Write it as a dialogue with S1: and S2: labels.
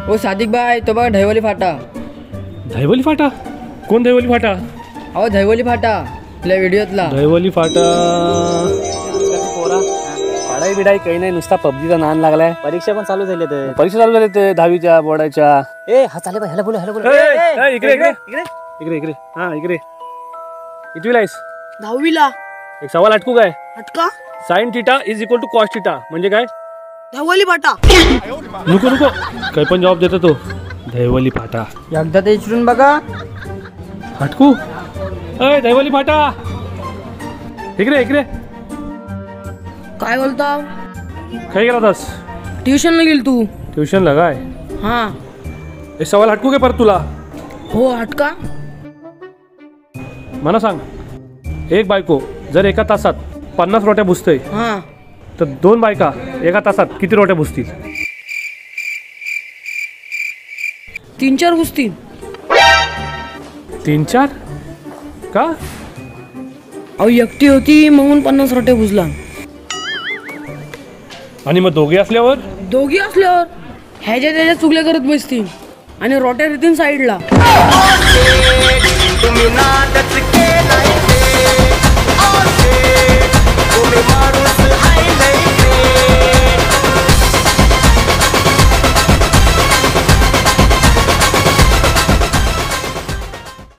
S1: ओ सादिक भाई तो बघा दहिवली फाटा.
S2: दहिवली फाटा? कोण दहिवली फाटा?
S1: अहो दहिवली फाटा आपल्या व्हिडिओतला.
S2: दहिवली फाटा पोरा पाडाई बिडाई काही नाही, नुसता पबजीचा नान लागलाय.
S3: परीक्षा पण चालू झाली तर.
S2: परीक्षा चालू झाली ते 10वीच्या बोर्डाच्या.
S3: ए हा चाले बाई, ह्याला बोल ह्याला बोल.
S2: इकडे इकडे इकडे इकडे हा इकडे. कितवीला आहेस?
S4: 10वीला.
S2: एक सवाल अटकू काय?
S4: अटका.
S2: Sine theta is equal to cos theta म्हणजे काय?
S4: दहिवली फाटा.
S2: नको नको काही पण जवाब देतो तो. दहिवली फाटा
S1: एकदा ते विचारून बघा.
S2: हटकू. अय दहिवली फाटा इकडे इकडे.
S4: काय बोलता?
S2: काय गेला होतास?
S4: ट्युशनला गेल तू?
S2: ट्युशनला काय?
S4: हा.
S2: हे सवाल हटकू काय परत तुला?
S4: हो अटका.
S2: मला सांग, एक बायको जर एका तासात 50 रोट्या भुसते
S4: हा
S2: तर 2 बायका एका तासात किती रोट्या भुसतील?
S4: 3-4 घुसतील.
S2: 3-4 का?
S4: अहो एकटी होती म्हणून 50 रोटे भुजला.
S2: आणि मग दोघे असल्यावर?
S4: दोघी असल्यावर ह्याच्या त्याच्या चुगल्या करत बसतील आणि रोट्या येतील साईडला.
S5: तुम्ही नादच केलाय.